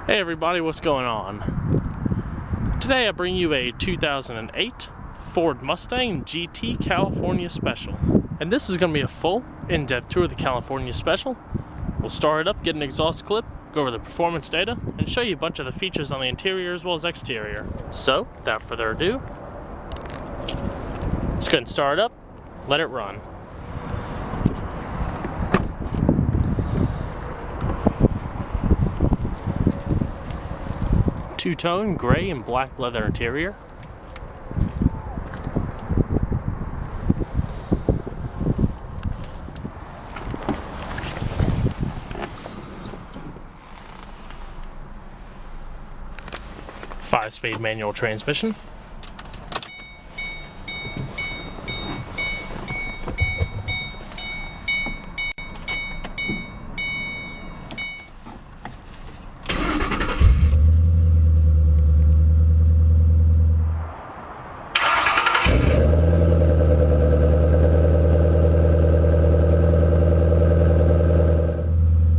Hey everybody, what's going on? Today I bring you a 2008 Ford Mustang GT California Special. And this is going to be a full, in-depth tour of the California Special. We'll start it up, get an exhaust clip, go over the performance data, and show you a bunch of the features on the interior as well as exterior. So, without further ado, let's go ahead and start it up, let it run. Two-tone gray and black leather interior. Five-speed manual transmission.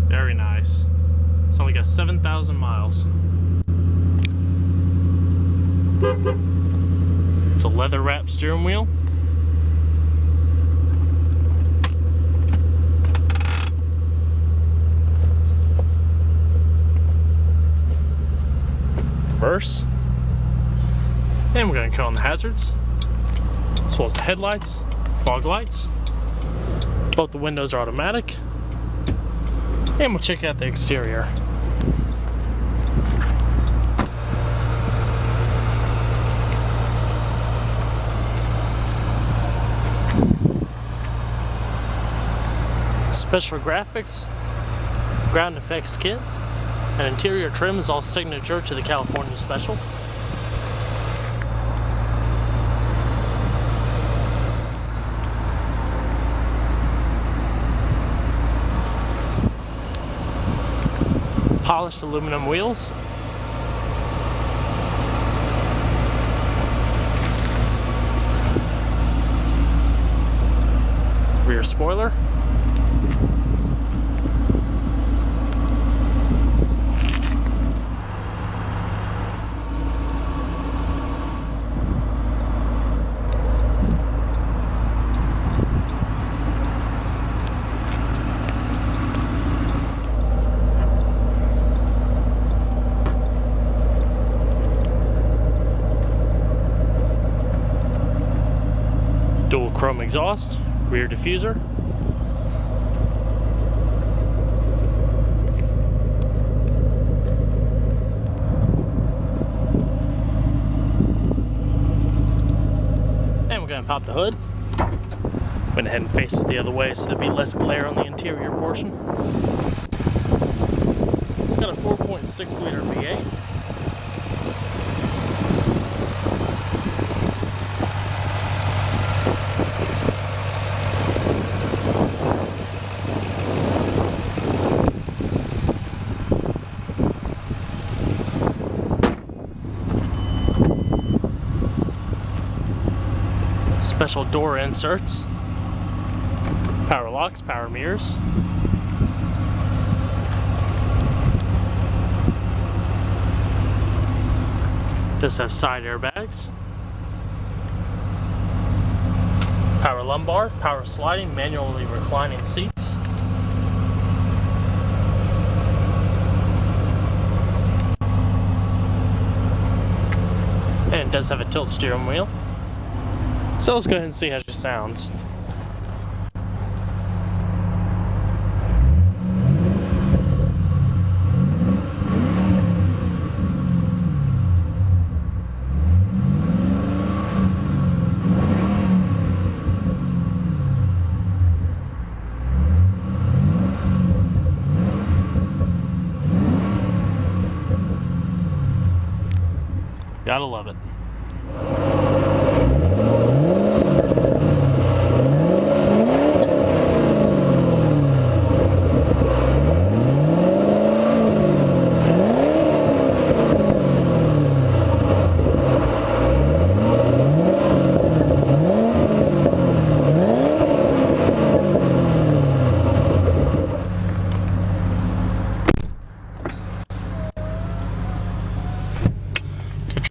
Very nice. It's only got 7,000 miles. It's a leather wrapped steering wheel. Reverse. And we're going to cut on the hazards, as well as the headlights, fog lights. Both the windows are automatic. And we'll check out the exterior. Special graphics, ground effects kit, and interior trim is all signature to the California Special. Polished aluminum wheels. Rear spoiler. Dual chrome exhaust, rear diffuser. And we're going to pop the hood. Went ahead and face it the other way so there'd be less glare on the interior portion. It's got a 4.6 liter V8. Special door inserts, power locks, power mirrors. Does have side airbags, power lumbar, power sliding, manually reclining seats. And it does have a tilt steering wheel. So let's go ahead and see how it sounds. Gotta love it.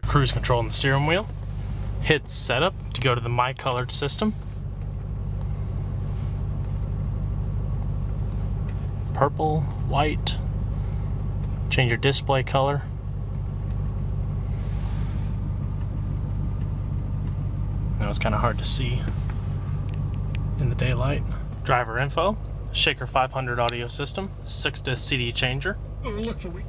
cruise control on the steering wheel. Hit setup to go to the My Colored system. Purple, white. Change your display color. That was kind of hard to see in the daylight. Driver info, Shaker 500 audio system, 6-disc CD changer. Oh, look for me.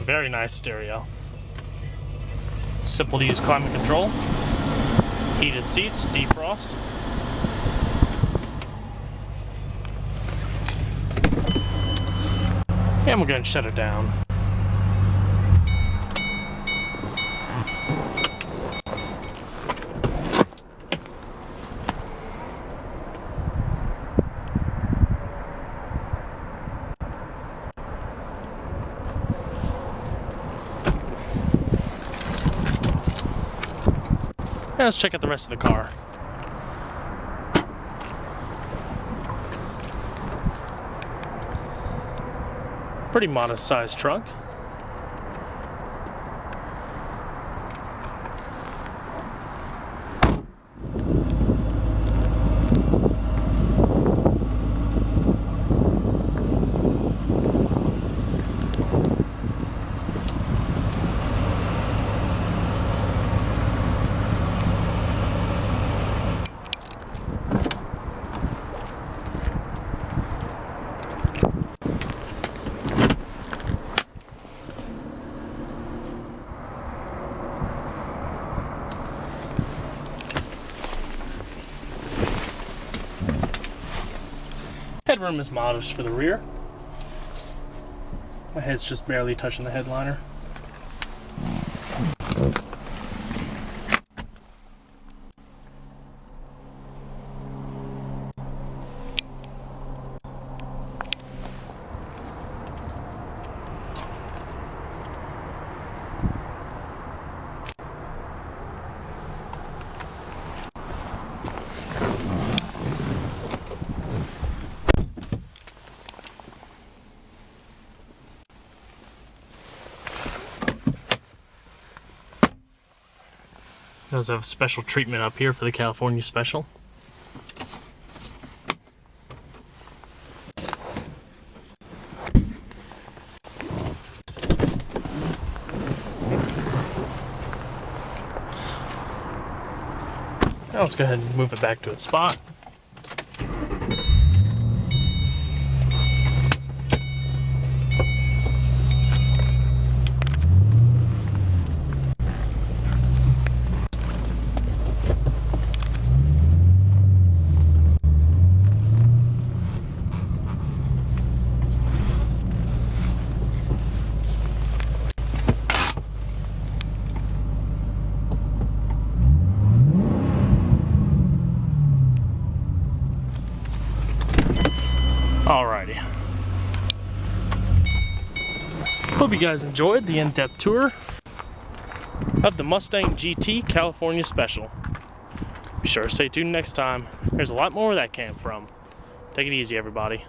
Very nice stereo. Simple to use climate control. Heated seats, defrost. And we're going to shut it down. Now let's check out the rest of the car. Pretty modest sized truck. Headroom is modest for the rear. My head's just barely touching the headliner. Does have a special treatment up here for the California Special. Now let's go ahead and move it back to its spot. Alrighty. Hope you guys enjoyed the in-depth tour of the Mustang GT California Special. Be sure to stay tuned next time. There's a lot more where that came from. Take it easy, everybody.